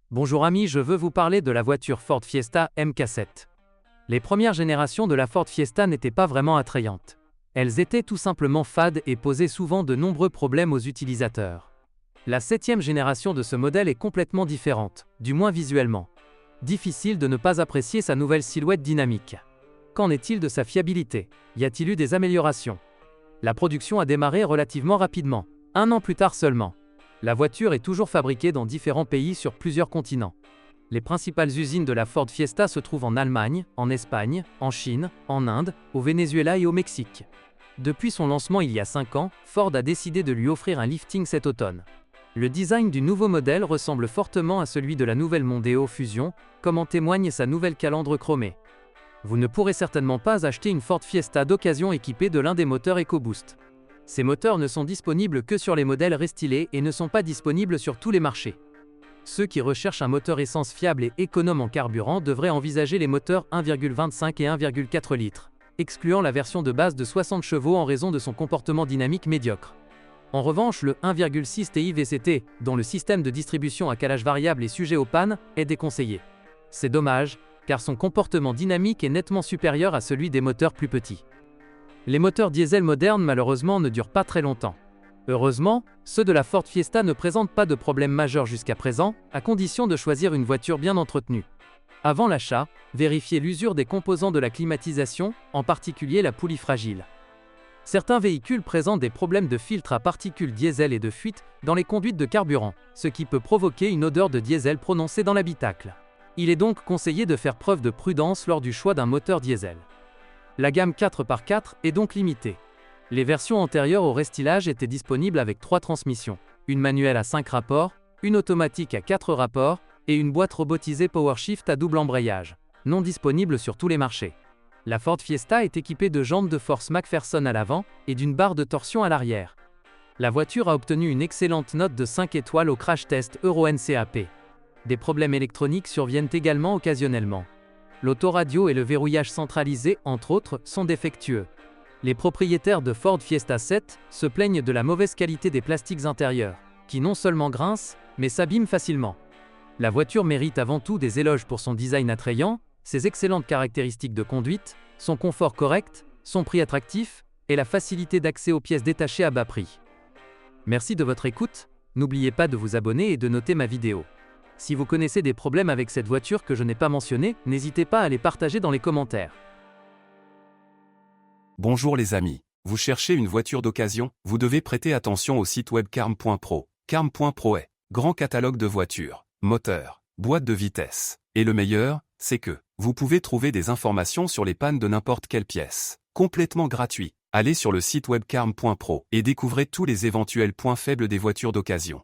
Bonjour amis, je veux vous parler de la voiture Ford Fiesta MK7. Les premières générations de la Ford Fiesta n'étaient pas vraiment attrayantes. Elles étaient tout simplement fades et posaient souvent de nombreux problèmes aux utilisateurs. La 7e génération de ce modèle est complètement différente, du moins visuellement. Difficile de ne pas apprécier sa nouvelle silhouette dynamique. Qu'en est-il de sa fiabilité? Y a-t-il eu des améliorations? La production a démarré relativement rapidement, 1 an plus tard seulement. La voiture est toujours fabriquée dans différents pays sur plusieurs continents. Les principales usines de la Ford Fiesta se trouvent en Allemagne, en Espagne, en Chine, en Inde, au Venezuela et au Mexique. Depuis son lancement il y a 5 ans, Ford a décidé de lui offrir un lifting cet automne. Le design du nouveau modèle ressemble fortement à celui de la nouvelle Mondeo Fusion, comme en témoigne sa nouvelle calandre chromée. Vous ne pourrez certainement pas acheter une Ford Fiesta d'occasion équipée de l'un des moteurs EcoBoost. Ces moteurs ne sont disponibles que sur les modèles restylés et ne sont pas disponibles sur tous les marchés. Ceux qui recherchent un moteur essence fiable et économe en carburant devraient envisager les moteurs 1,25 et 1,4 litres, excluant la version de base de 60 chevaux en raison de son comportement dynamique médiocre. En revanche, le 1,6 TI VCT, dont le système de distribution à calage variable est sujet aux pannes, est déconseillé. C'est dommage, car son comportement dynamique est nettement supérieur à celui des moteurs plus petits. Les moteurs diesel modernes malheureusement ne durent pas très longtemps. Heureusement, ceux de la Ford Fiesta ne présentent pas de problème majeur jusqu'à présent, à condition de choisir une voiture bien entretenue. Avant l'achat, vérifiez l'usure des composants de la climatisation, en particulier la poulie fragile. Certains véhicules présentent des problèmes de filtre à particules diesel et de fuite dans les conduites de carburant, ce qui peut provoquer une odeur de diesel prononcée dans l'habitacle. Il est donc conseillé de faire preuve de prudence lors du choix d'un moteur diesel. La gamme 4x4 est donc limitée. Les versions antérieures au restylage étaient disponibles avec 3 transmissions, une manuelle à 5 rapports, une automatique à 4 rapports et une boîte robotisée PowerShift à double embrayage, non disponible sur tous les marchés. La Ford Fiesta est équipée de jantes de force McPherson à l'avant et d'une barre de torsion à l'arrière. La voiture a obtenu une excellente note de 5 étoiles au crash test Euro NCAP. Des problèmes électroniques surviennent également occasionnellement. L'autoradio et le verrouillage centralisé, entre autres, sont défectueux. Les propriétaires de Ford Fiesta 7 se plaignent de la mauvaise qualité des plastiques intérieurs, qui non seulement grincent, mais s'abîment facilement. La voiture mérite avant tout des éloges pour son design attrayant, ses excellentes caractéristiques de conduite, son confort correct, son prix attractif, et la facilité d'accès aux pièces détachées à bas prix. Merci de votre écoute, n'oubliez pas de vous abonner et de noter ma vidéo. Si vous connaissez des problèmes avec cette voiture que je n'ai pas mentionné, n'hésitez pas à les partager dans les commentaires. Bonjour les amis, vous cherchez une voiture d'occasion, vous devez prêter attention au site web carm.pro. Carm.pro est grand catalogue de voitures, moteurs, boîtes de vitesse. Et le meilleur, c'est que vous pouvez trouver des informations sur les pannes de n'importe quelle pièce, complètement gratuit. Allez sur le site web carm.pro et découvrez tous les éventuels points faibles des voitures d'occasion.